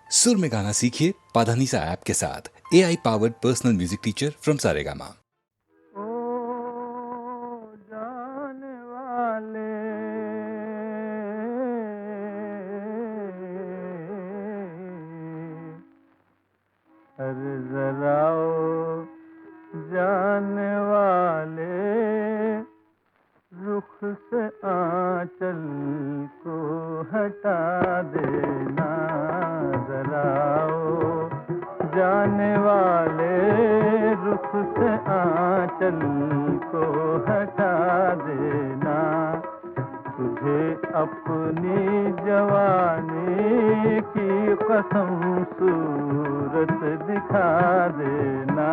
सुर में गाना सीखिए पाधानीसा ऐप के साथ। AI powered personal music teacher from Saregama. अरे जरा ओ जाने वाले, रुख से आंचल को हटा देना। जरा ओ जाने वाले, रुख से आंचल को हटा देना। तुझे अपनी जवानी की कसम सूरत दिखा देना।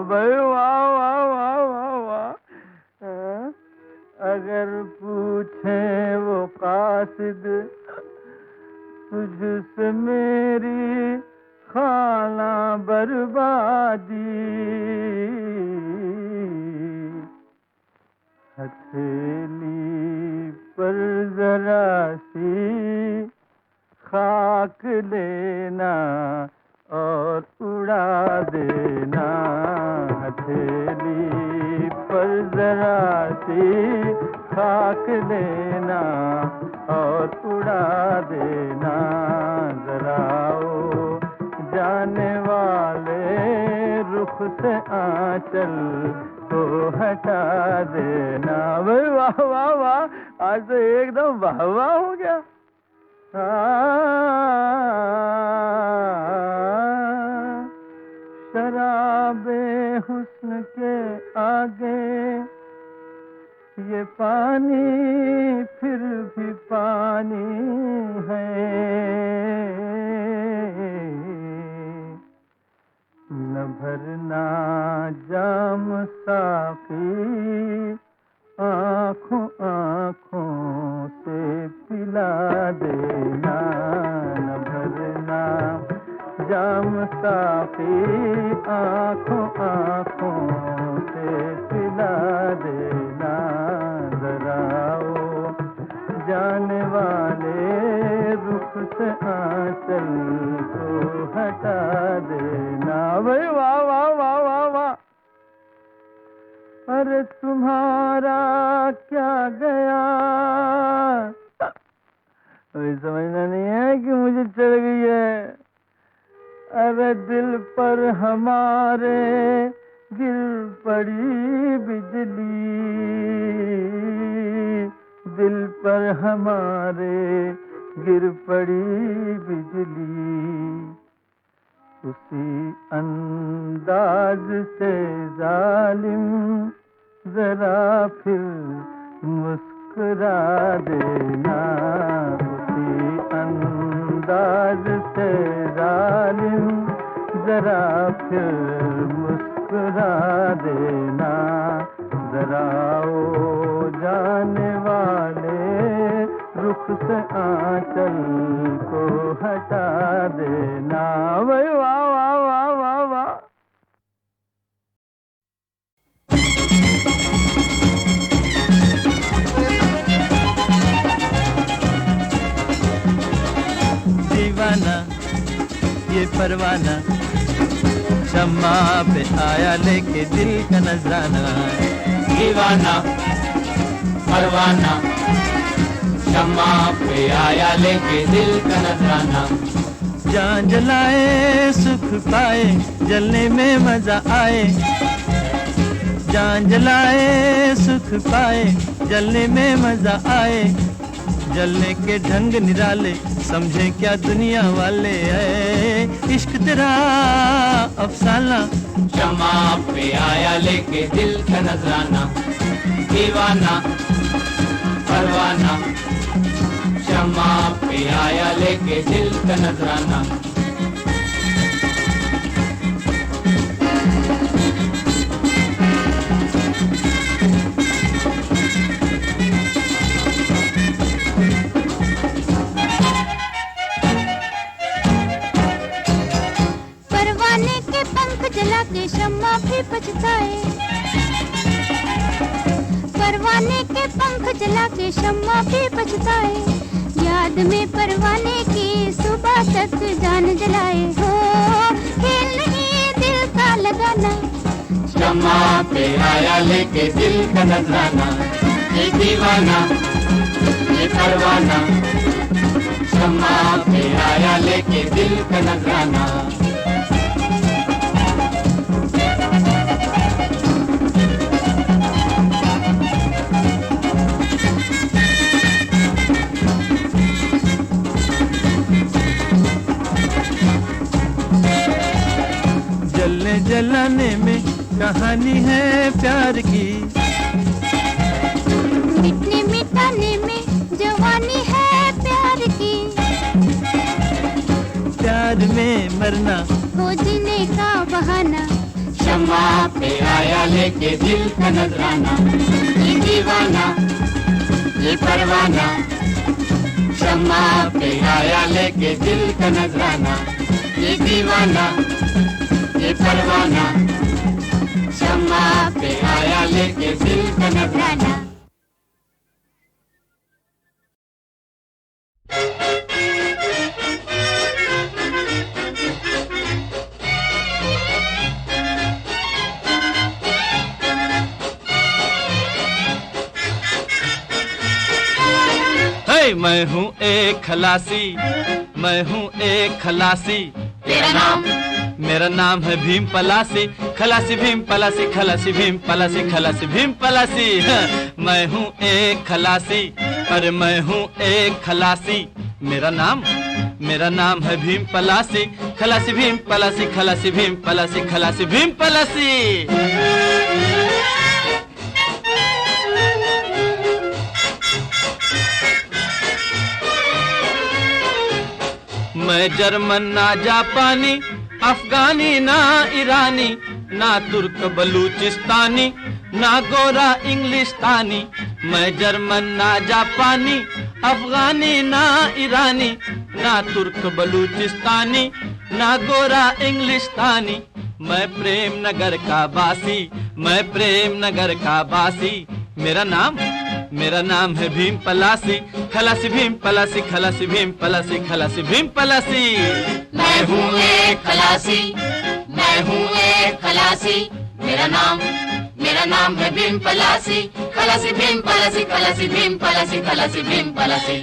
भाई वाह वाह वाह वाह वाह। अगर पूछे वो कासिद तुझसे मेरी खाना बर्बादी, हथेली पर जरा सी खाक लेना और उड़ा देना। हथेली पर जरा सी खाक लेना और उड़ा देना। जरा ओ जाने वाले, रुख से आंचल को हटा देना। भाई वाह वाह वाह, आज तो एकदम वाह वाह हो गया। शराबे हुस्न के आगे ये पानी फिर भी पानी है। न भरना जाम साकी, आँखों आँखों से पिला देना। न भरना जाम साकी, आँखों आँखों से पिला देना। जरा ओ जाने वाले, रुख से आंचल को हटा देना। भाई वाह वाह वाह वाह वाह। अरे तुम्हारा क्या गया, अभी समझना नहीं है कि मुझे चढ़ गई है। अरे दिल पर हमारे गिर पड़ी बिजली, दिल पर हमारे गिर पड़ी बिजली। उसी अंदाज से जालिम जरा फिर मुस्कुरा देना। उसी अंदाज से जालिम जरा फिर मुस्कुरा देना। जरा ओ जाने वाले, रुख से आंचल को हटा देना। भाई वाह वाह वाह वाह वाह। दीवाना ये परवाना, शम्मा पे आया लेके दिल का नजराना। दीवाना परवाना, शम्मा पे आया लेके दिल का नजराना। जान जलाए सुख पाए, जलने में मजा आए। जान जलाए सुख पाए, जलने में मजा आए। जलने के ढंग निराले, समझे क्या दुनिया वाले है। इश्क तेरा अफसाना, शम्मा पे आया लेके दिल का नजराना। दीवाना परवाना, शम्मा पे आया लेके दिल का नजराना। परवाने के पंख जला के शम्मा भी पछताए। परवाने के पंख जला के शम्मा भी पछताए। याद में परवाने की सुबह तक जान जला शम्मा पे आया लेके दिल का नजराना, ये दीवाना ये परवाना, शम्मा पे आया लेके दिल का नजराना। जलने जलाने में कहानी है प्यार की, मिटने मिटाने में जवानी है प्यार की, प्यार में मरना हो जीने का बहाना, शम्मा पे आया लेके दिल का नजराना, ये दीवाना ये परवाना, शम्मा पे आया लेके दिल का नजराना, ये दीवाना ये परवाना, शम्मा पे आया लेके दिल का नजराना। मैं हूँ एक खलासी, मैं हूँ एक खलासी, तेरा नाम मेरा नाम है भीम पलासी, खलासी भीम पलासी, खलासी भीम पलासी, खलासी भीम पलासी। मैं हूँ एक खलासी, अरे मैं हूँ एक खलासी, मेरा नाम है भीम पलासी, खलासी भीम पलासी, खलासी भीम पलासी, खलासी भीम पलासी। मैं जर्मन ना जापानी, अफगानी ना ईरानी, ना तुर्क बलूचिस्तानी, ना गोरा इंग्लिस्तानी। मैं जर्मन ना जापानी, अफगानी ना ईरानी, ना तुर्क बलूचिस्तानी, ना गोरा इंग्लिस्तानी। मैं प्रेम नगर का बासी, मैं प्रेम नगर का बासी, मेरा नाम है भीम पलासी, खलासी भीम पलासी, खलासी भीम पलासी, खलासी भीम पलासी। मैं हूँ एक खलासी, मैं हूँ एक खलासी, मेरा नाम है भीम पलासी, खलासी भीम पलासी, खलासी भीम पलासी, खलासी भीम पलासी।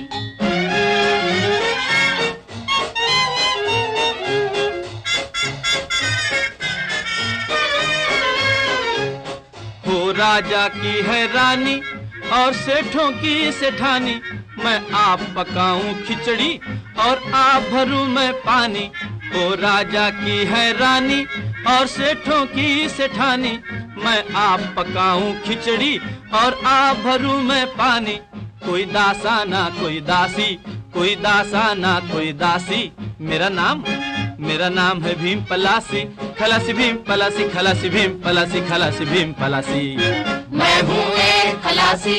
हो राजा की है रानी और सेठों की सेठानी, मैं आप पकाऊं खिचड़ी और आप भरूं मैं पानी। ओ राजा की है रानी और सेठों की सेठानी, मैं आप पकाऊं खिचड़ी और आप भरूं मैं पानी। कोई दासा ना कोई दासी, कोई दासा ना कोई दासी, मेरा नाम है भीम पलासी, खलासी भीम पलासी, खलासी भीम पलासी, खलासी भीम पलासी। मैं हूँ एक खलासी,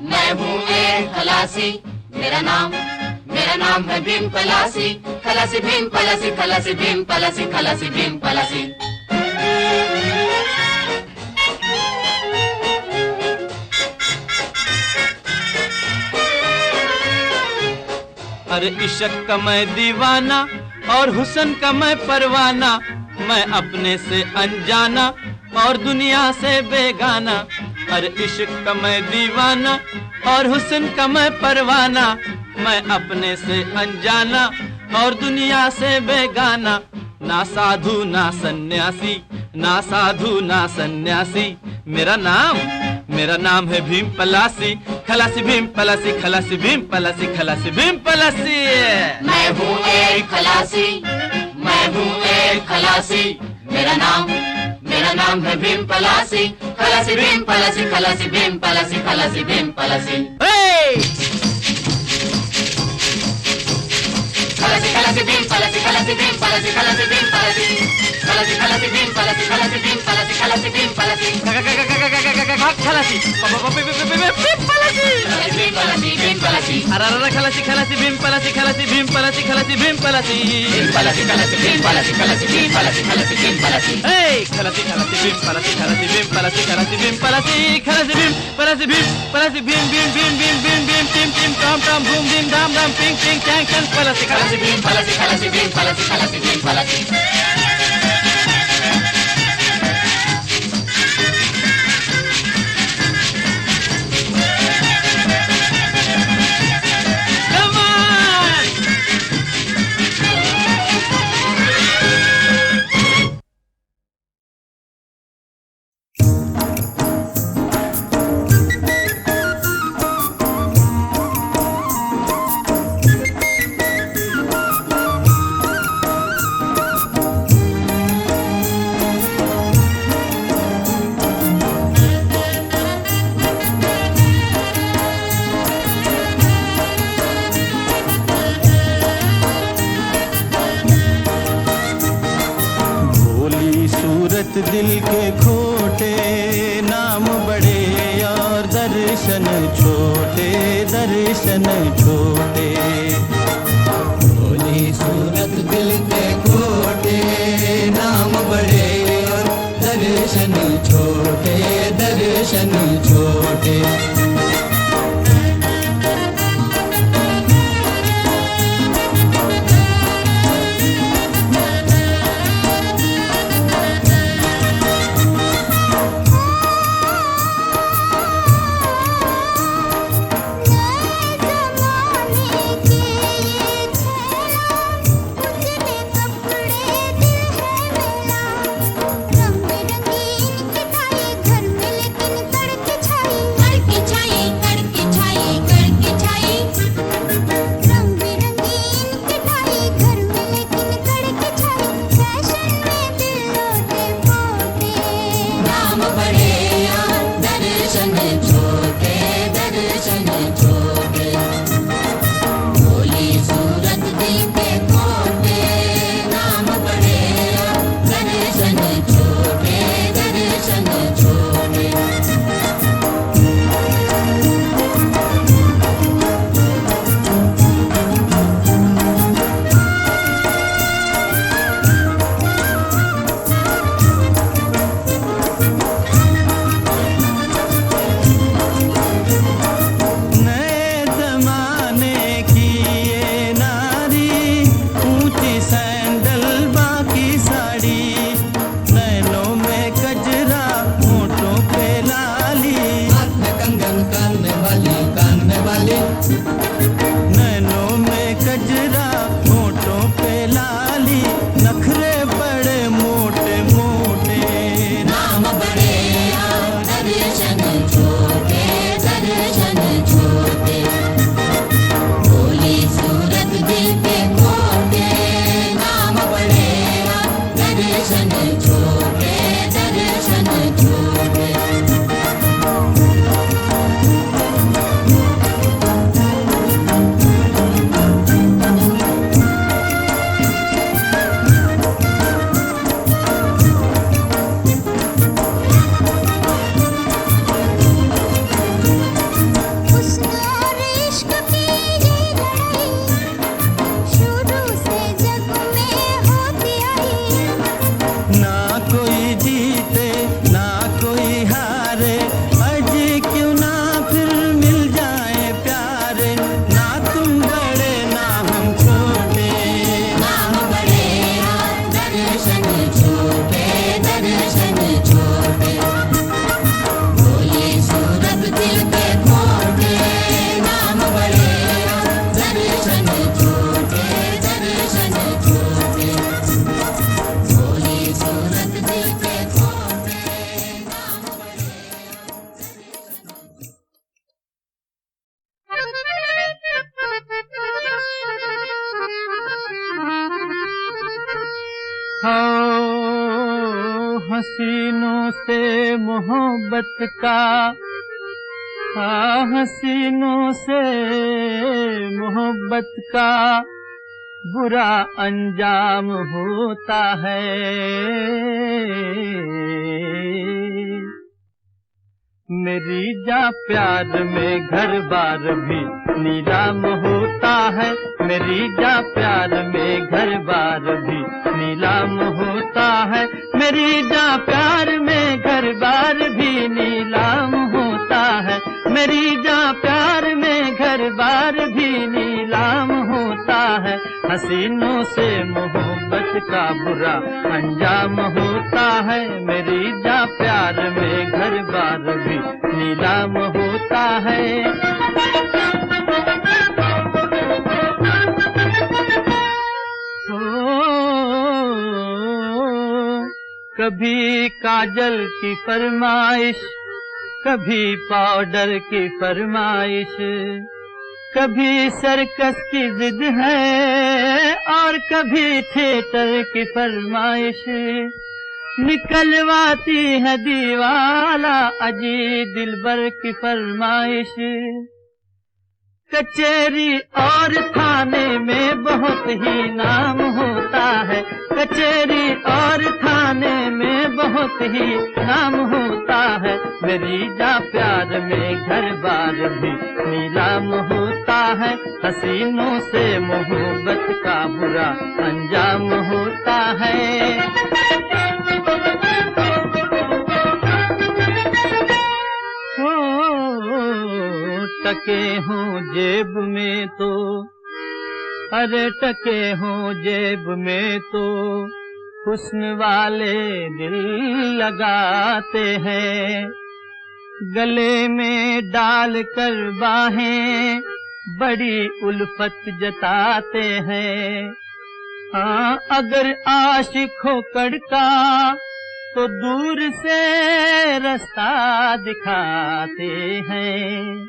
मैं हूँ एक खलासी, मेरा नाम है भीम पलासी, खलासी भीम पलासी, खलासी भीम पलासी, खलासी भीम पलासी। अरे इश्क का मैं दीवाना और हुस्न का मैं परवाना, मैं अपने से अनजाना और दुनिया से बेगाना। अरे इश्क का मैं दीवाना और हुस्न का मैं परवाना, मैं अपने से अनजाना और दुनिया से बेगाना। ना साधु ना सन्यासी, ना साधु ना सन्यासी, मेरा नाम है भीम पलासी, खलासी भीम पलासी, खलासी भीम पलासी, खलासी भीम पलासी। मैं हूँ एक खलासी, मैं हूँ एक खलासी, मेरा नाम है भीम पलासी, खलासी भीम पलासी, खलासी भीम पलासी, खलासी भीम पलासी। खलासी खलासी भीम पलासी, खलासी भीम पलासी, खलासी भीम पलासी, खलासी खलासी भीम पलासी, खलासी भीम पलासी, खलासी भीम पलासी। खलासी भीम पलासी, भीम पलासी, अरे खलासी खलासी भीम पलासी, खलासी भीम पलासी, खलासी भीम पलासी, भीम पलासी, खलासी भीम पलासी, खलासी भीम पलासी, खलासी भीम पलासी। खलासी खलासी भीम पलासी, खलासी भीम पलासी, खलासी भीम पलासी, खलासी भीम पलासी, भीम पलासी, भीम भीम भीम भीम भीम भीम टिम टिम टॉम टॉम भूम भीम धाम धाम पिंग पिंग चैंग चैंग पलासी, खलासी भीम पलासी, खलासी भीम पलासी, खलासी भीम पलासी। दिल के खोटे, नाम बड़े और दर्शन छोटे, दर्शन छोटे। भोली सूरत दिल के खोटे, नाम बड़े और दर्शन छोटे, दर्शन छोटे। नैनों में कजरा, होठों पे लाली, नखरे बड़े मोटे मोटे, नाम बड़े और दर्शन छोटे, दर्शन छोटे। भोली सूरत दिल के खोटे, नाम बड़े और दर्शन छोटे, दर्शन छोटे। हसीनों से मोहब्बत का, हाँ हसीनों से मोहब्बत का बुरा अंजाम होता है। मेरी जा प्यार में घर बार भी नीलाम होता है, मेरी जा प्यार में घर बार भी नीलाम होता है, मेरी जा प्यार में घर बार भी नीलाम होता है, मेरी जा प्यार में घर बार भी नीलाम होता है। हसीनों से मोहब्बत का बुरा अंजाम होता है, मेरी जा प्यार में घर बार भी नीलाम होता है। कभी काजल की फरमाइश, कभी पाउडर की फरमाइश, कभी सर्कस की जिद है और कभी थिएटर की फरमाइश। निकलवाती है दीवाला अजी दिलबर की फरमाइश। कचहरी और थाने में बहुत ही नाम होता है, कचहरी और थाने में बहुत ही नाम होता है। मेरी जा प्यार में घर बार भी नीलाम होता है। हसीनों से मोहब्बत का बुरा अंजाम होता है। हो टके हों जेब में तो, अरे टके हों जेब में तो हुस्न वाले दिल लगाते हैं। गले में डाल कर बाहें बड़ी उल्फत जताते हैं। हाँ अगर आशिक हो कड़का तो दूर से रास्ता दिखाते हैं।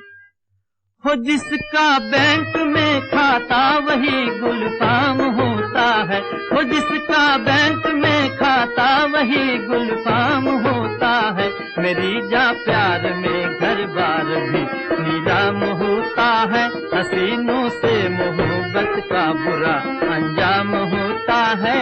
हो जिसका बैंक में खाता वही गुलफाम होता है। हो जिसका बैंक में खाता वही गुलफाम होता है। मेरी जा प्यार में घर बार भी नीलाम होता है। हसीनों से मोहब्बत का बुरा अंजाम होता है।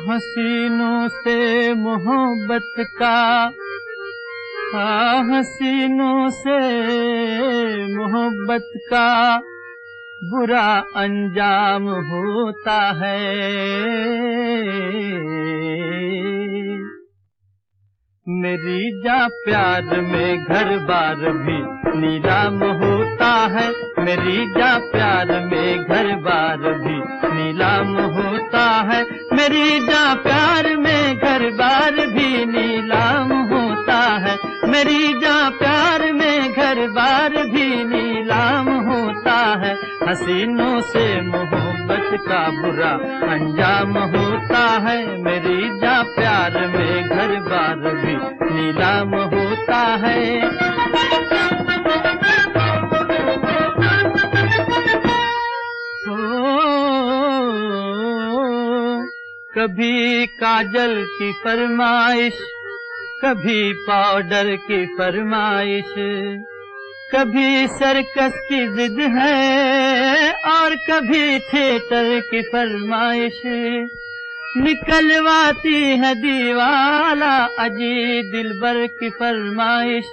हसीनों से मोहब्बत का, हसीनों से मोहब्बत का बुरा अंजाम होता है। मेरी जा प्यार में घर बार भी नीलाम होता है। मेरी जा प्यार में घर बार भी नीलाम होता है। मेरी जा प्यार में घर बार भी नीलाम होता है। मेरी जा प्यार में घर बार भी नीलाम होता है। हसीनों से मोहब्बत का बुरा अंजाम होता है। मेरी जा प्यार में घर बार भी नीलाम होता है। कभी काजल की फरमाइश, कभी पाउडर की फरमाइश, कभी सर्कस की जिद है और कभी थिएटर की फरमाइश। निकलवाती है दीवाला अजी दिलबर की फरमाइश।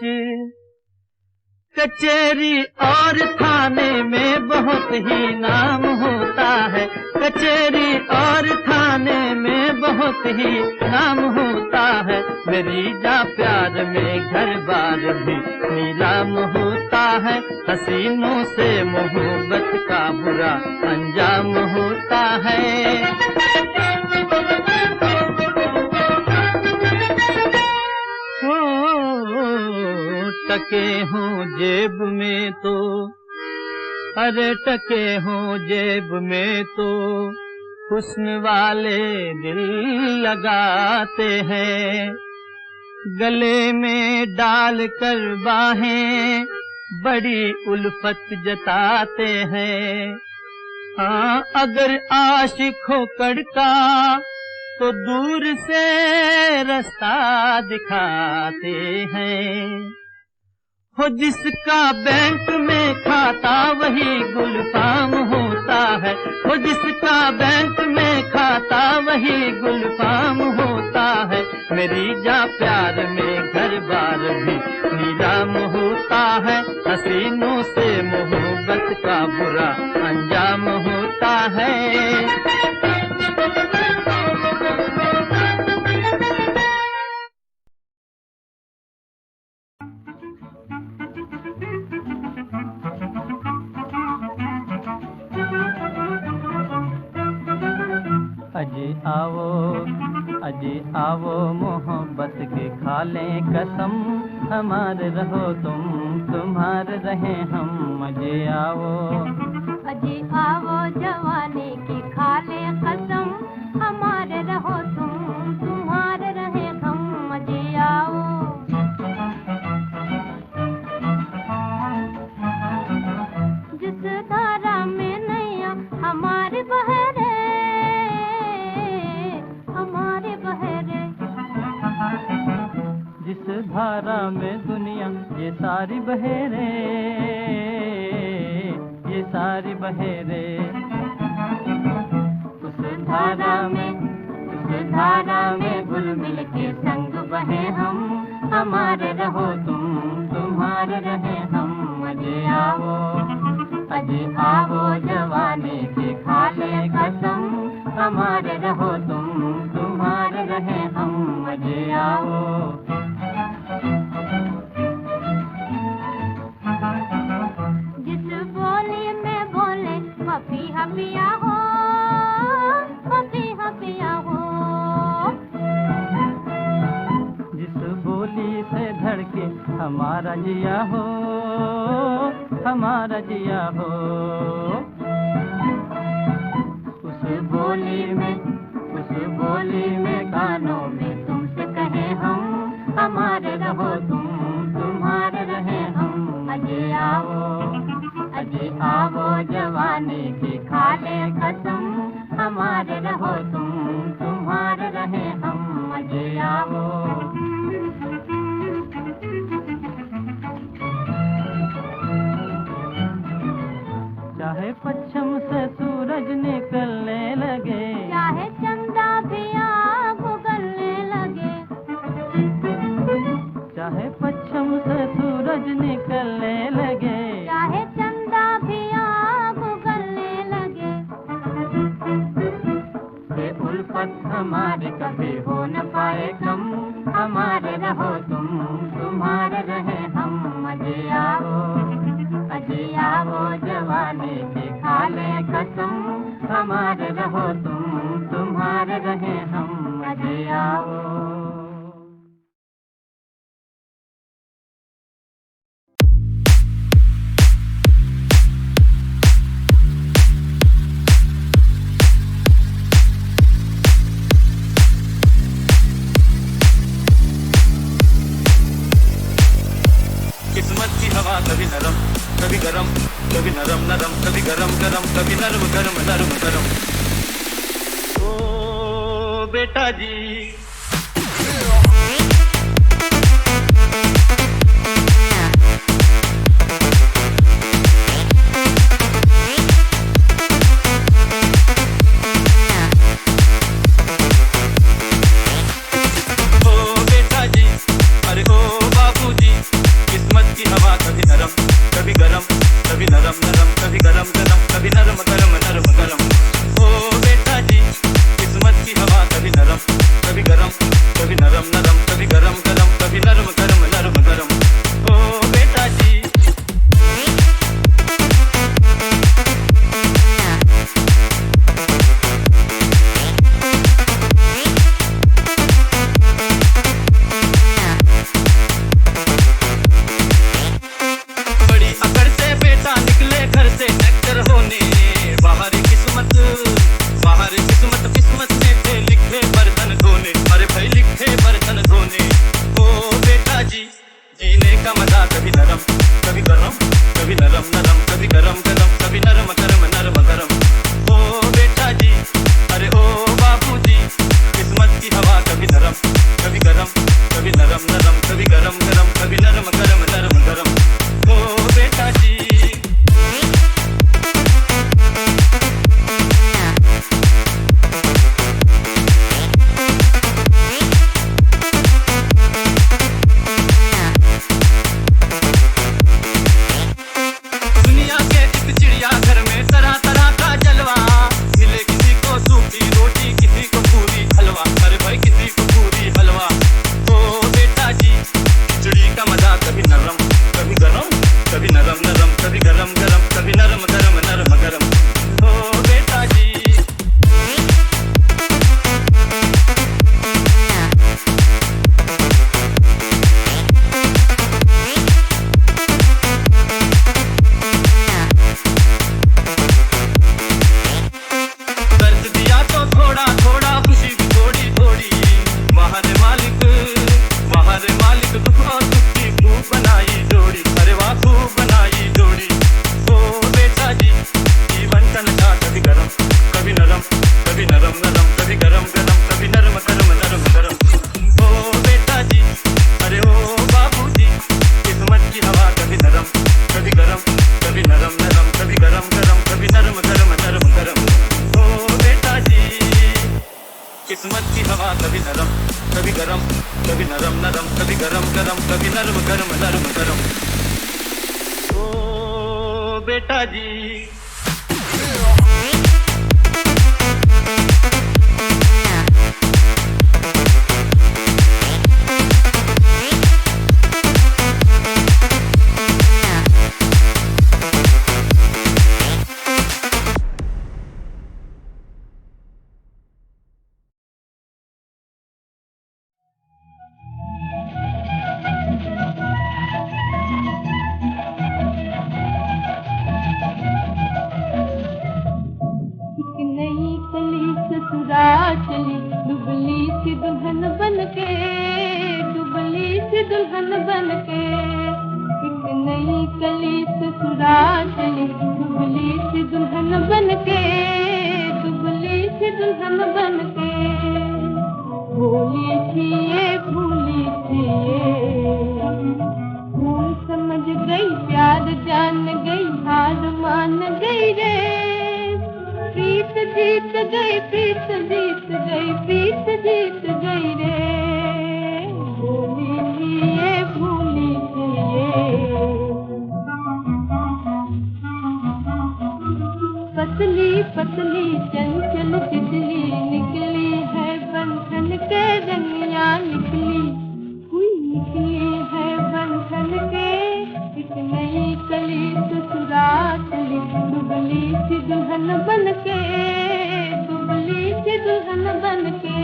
कचेरी और थाने में बहुत ही नाम होता है। कचेरी और थाने में बहुत ही नाम होता है। मेरी जा प्यार में घर बार भी नीलाम होता है। हसीनों से मोहब्बत का बुरा अंजाम होता है। टके हों जेब में तो, अरे टके हों जेब में तो हुस्न वाले दिल लगाते हैं। गले में डाल कर बाहें बड़ी उल्फत जताते हैं। हाँ अगर आशिक हो कड़का तो दूर से रास्ता दिखाते हैं। हो जिसका बैंक में खाता वही गुलफाम होता है। हो जिसका बैंक में खाता वही गुलफाम होता है। मेरी जा प्यार में घर बार भी नीलाम होता है। हसीनों से मोहब्बत का बुरा अंजाम होता है। अजी आओ मोहब्बत के खा लें कसम। हमारे रहो तुम, तुम्हारे रहे हम। अजी आओ जवानी की खा लें कसम। हमारे रहो तुम, तुम्हारे रहे हम। अजी आओ जिस धारा में नैया हमारे बहरे, हमारे बहरे धारा में दुनिया ये सारी बहेरे, ये सारी बहेरे। उस धारा में घुल मिल के संग बहे हम, हमारे रहो तुम, तुम्हारे रहे हम। अजे आवो जवानी की खा ले कसम, हमारे रहो तुम, तुम्हारे रहे हम। अजे आओ। जिस बोली में बोले पपीहा पिया हो, पपीहा पिया हो। जिस बोली से धड़के हमारा जिया हो, हमारा जिया हो। उस बोली में गानों में तुमसे कहे हम, हमारे रहो तुम, तुम्हारे रहे हम। अजे आवो जवानी की खा ले कसम, हमारे रहो तुम, तुम्हारे रहे हम। अजे आवो। चाहे पश्चिम से सूरज निकलने लगे, चाहे चंदा भी आग उगलने लगे। चाहे पश्चिम से सूरज निकलने लगे, चाहे चंदा भी आग उगलने लगे। ये उल्फत हमारी कभी हो न पाए कम, हमारे रहो तुम, तुम्हारे रहे हम। अजे आओ जवानी की खा ले कसम, हमारे रहो तुम, तुम्हारे रहे हम। अजे आओ। किस्मत की हवा कभी नरम कभी गरम, कभी नरम नरम कभी गरम गरम, कभी नरम गरम नरम गरम। ओ बेटा जी कभी गरम किस्मत की हवा कभी नरम कभी गरम, कभी नरम नरम कभी गरम गरम, कभी नरम गरम नरम गरम। ओ बेटा जी चली दुबली सी दुल्हन बनके, दुबली सी दुल्हन बनके, एक नई कली ससुराल चली दुबली सी दुल्हन बनके, दुबली सी दुल्हन बनके। भोली थी ये भूली थी ये, भूल समझ गई प्यार जान गई हार मान गई रे। प्रीत जीत गई प्रीत जीत गई प्रीत जीत गई रे। भूली थी ये भूली थी ये, पतली पतली चंचल तितली निकली है बंधन के रंगिया निकली हुई निकली है बंधन के। एक नई कली ससुराल चली दुबली सी दुल्हन बनके, दुबली सी दुल्हन बनके।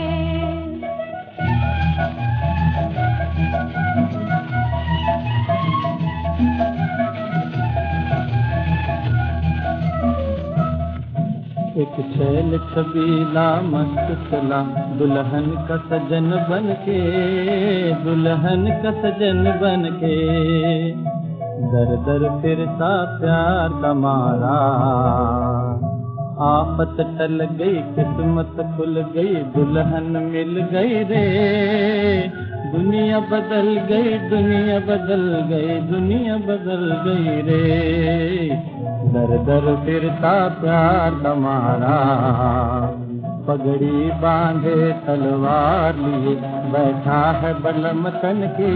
एक छैल छबीला मस्त चला दुल्हन का सजन बनके, दुल्हन का सजन बनके। दर दर फिरता प्यार का मारा, आफत टल गई किस्मत खुल गई दुल्हन मिल गई रे। दुनिया बदल गई दुनिया बदल गई दुनिया बदल गई रे। दर दर फिरता प्यार का मारा, पगड़ी बांधे तलवार लिए बैठा है बलम तन के,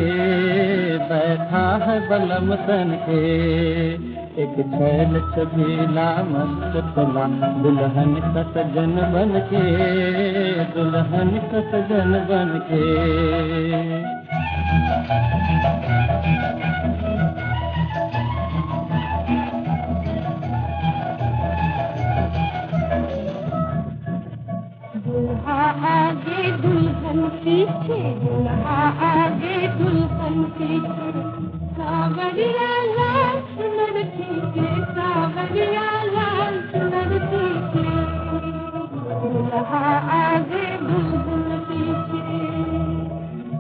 बैठा है बलम तन के। एक छैल छबीला मस्त चला दुल्हन का सजन बनके, दुल्हन का सजन बनके। दुल्हा आगे दुल्हन पीछे, दुल्हा आगे दुल्हन पीछे। सावरिया लाल सुनर पीछे, सावरिया लाल सुनर पीछे। दुल्हा आगे दुल्हन पीछे,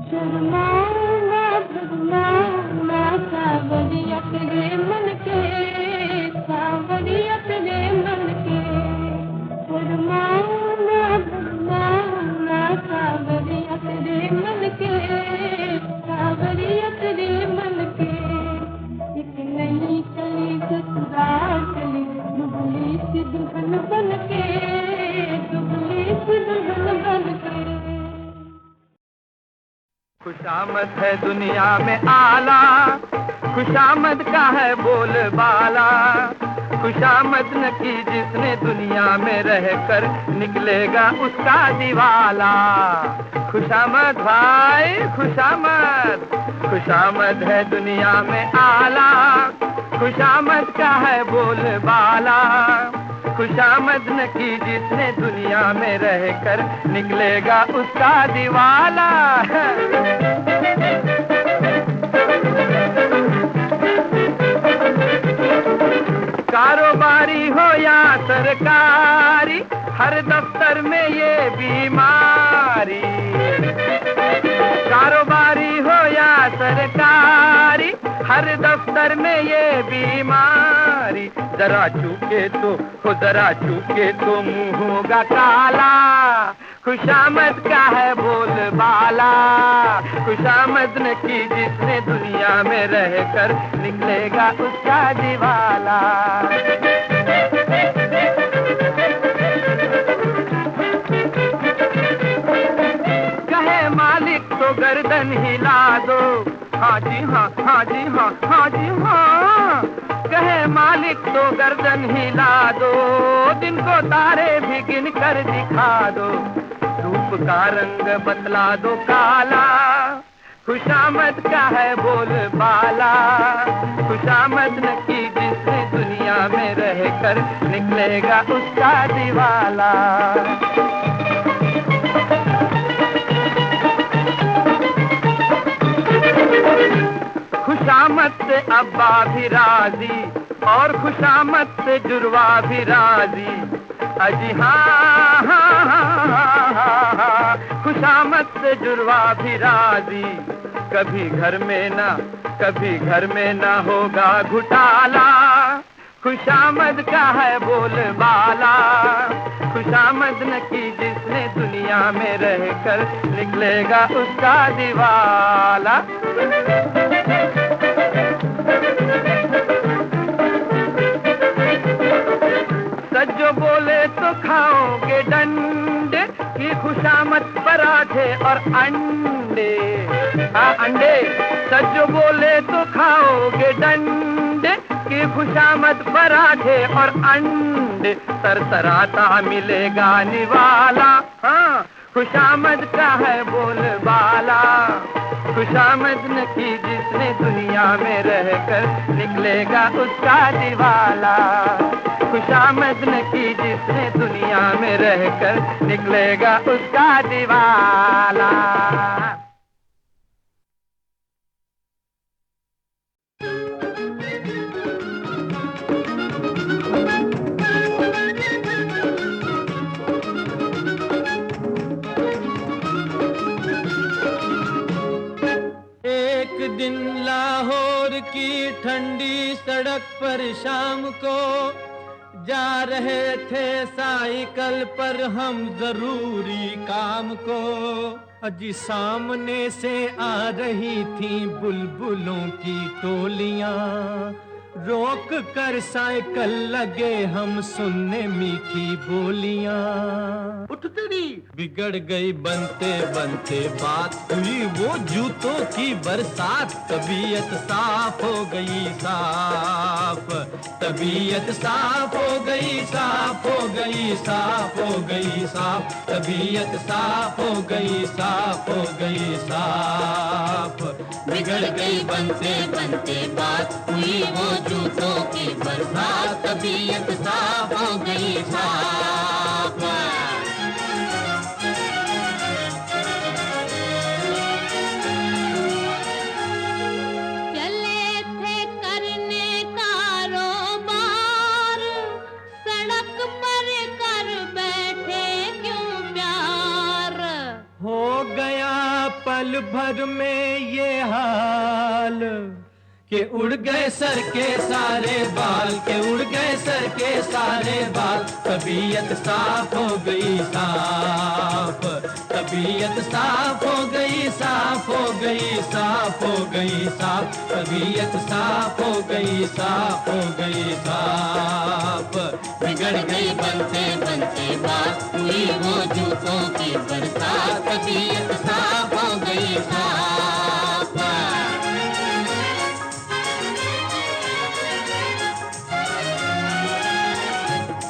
शर्माओ ना भगवाओ ना सावरिया तेरे मन के, सावरिया तेरे मन के। शर्माओ सावरिया तेरे मन के, सावरिया तेरे मन के। एक नई कली ससुराल चली दुबली सी दुल्हन बनके, दुबली सी दुल्हन बनके। खुशामद है दुनिया में आला, खुशामद का है बोलबाला। खुशामद न की जिसने दुनिया में रहकर निकलेगा उसका दिवाला। खुशामद भाई खुशामद, खुशामद है दुनिया में आला, खुशामद का है बोलबाला। खुशामद न की जिसने दुनिया में रहकर निकलेगा उसका दिवाला। कारोबारी हो या सरकारी, हर दफ्तर में ये बीमारी। कारोबारी हो या सरकारी, हर दफ्तर में ये बीमारी। जरा चूके तो हो जरा चूके तो मुंह होगा काला। खुशामद का है बोलबाला, खुशामद न की जिसने दुनिया में रहकर निकलेगा उसका दिवाला। गर्दन हिला दो। हाँ जी हाँ, हाँ जी हाँ, हाँ जी हाँ, कहे मालिक तो गर्दन हिला दो। दिन को तारे भी गिन कर दिखा दो, रूप का रंग बतला दो काला। खुशामद का है बोल बाला, खुशामद न की जिसने दुनिया में रहकर निकलेगा उसका दिवाला। खुशामद से अब्बा भी राजी और खुशामद से जुड़वा भी राजी। अजी हाँ हाँ हाँ हाँ, खुशामद से जुड़वा भी राजी। कभी घर में ना होगा घुटाला, खुशामद का है बोलबाला। खुशामद न की जिसने दुनिया में रहकर निकलेगा उसका दिवाला। सज्जो बोले तो खाओगे डंडे की खुशामद पराठे और अंडे। हाँ अंडे, सज्जो बोले तो खाओगे डंडे की खुशामद पराठे और अंडे। तरतराता मिलेगा निवाला, हाँ खुशामद का है बोलबाला। खुशामद न की जिसने दुनिया में रहकर निकलेगा उसका दिवाला। खुशामद न की जिसने दुनिया में रहकर निकलेगा उसका दिवाला। एक दिन लाहौर की ठंडी सड़क पर शाम को जा रहे थे साइकिल पर हम जरूरी काम को। अजी सामने से आ रही थी बुलबुलों की टोलियां, रोक कर साइकिल लगे हम सुनने मीठी बोलियां। उठ तेरी बिगड़ गई बनते बनते बात, हुई वो जूतों की बरसात। तबीयत साफ हो गई साफ, तबीयत साफ हो गई, साफ हो गई, साफ हो गई साफ। तबीयत साफ हो गई, साफ हो गई साफ। बिगड़ गई बनते बनते बात, हुई वो जूतों की बरसात। तबीयत साफ हो गई साफ। चले थे करने कारोबार, सड़क पर कर बैठे क्यों प्यार। हो गया पल भर में ये हाल कि उड़ गए सर के सारे बाल, के उड़ गए सर के सारे बाल। तबीयत साफ हो गई साफ, तबीयत साफ हो गई, साफ हो गई, साफ हो गई साफ। तबीयत साफ हो गई, साफ हो गई साफ। बिगड़ गई बनते बनते बात, हुई वो जूतों की बरसात। तबीयत साफ हो गई साफ।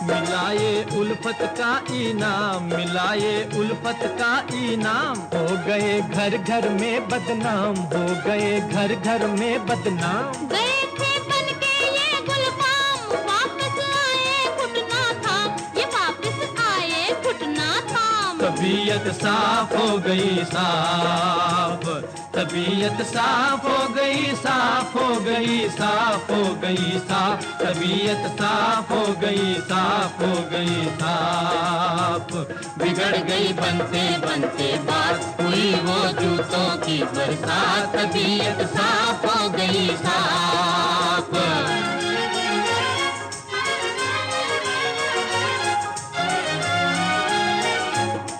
मिलाए उल्फत का इनाम, मिलाए उल्फत का इनाम। हो गए घर घर में बदनाम, हो गए घर घर में बदनाम। गए थे बन के ये गुलफाम, वापस आए घुटना थाम, ये वापस आए घुटना थाम। तबीयत साफ हो गई साफ, तबीयत साफ हो गई, साफ हो गई, साफ हो गई साफ। तबीयत साफ हो गई, साफ हो गई साफ। बिगड़ गई बनते बनते बात, हुई वो जूतों की बरसात। तबीयत साफ हो गई साफ।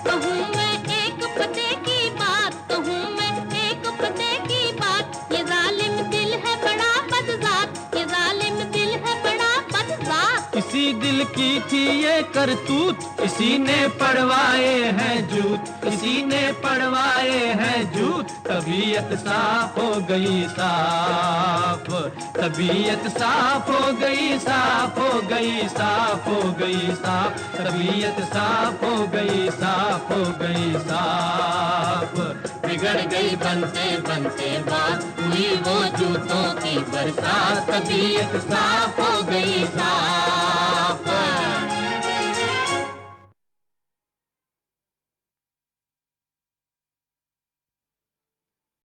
कहूँ मैं एक पते की बात, कहूँ मैं एक पते की बात। ये जालिम दिल है बड़ा बदजात, ये जालिम दिल है बड़ा बदजात। इसी दिल की थी ये करतूत, इसी ने पड़वाए हैं जूत, किसी ने पढ़वाए हैं जूत, तबीयत साफ हो गई साफ, तबीयत साफ हो गई साफ हो गई साफ हो गई साफ, तबीयत साफ हो गई साफ हो गई साफ। बिगड़ गई बनते बनते बात, हुई वो जूतों की बरसात, तबीयत साफ हो गई साफ।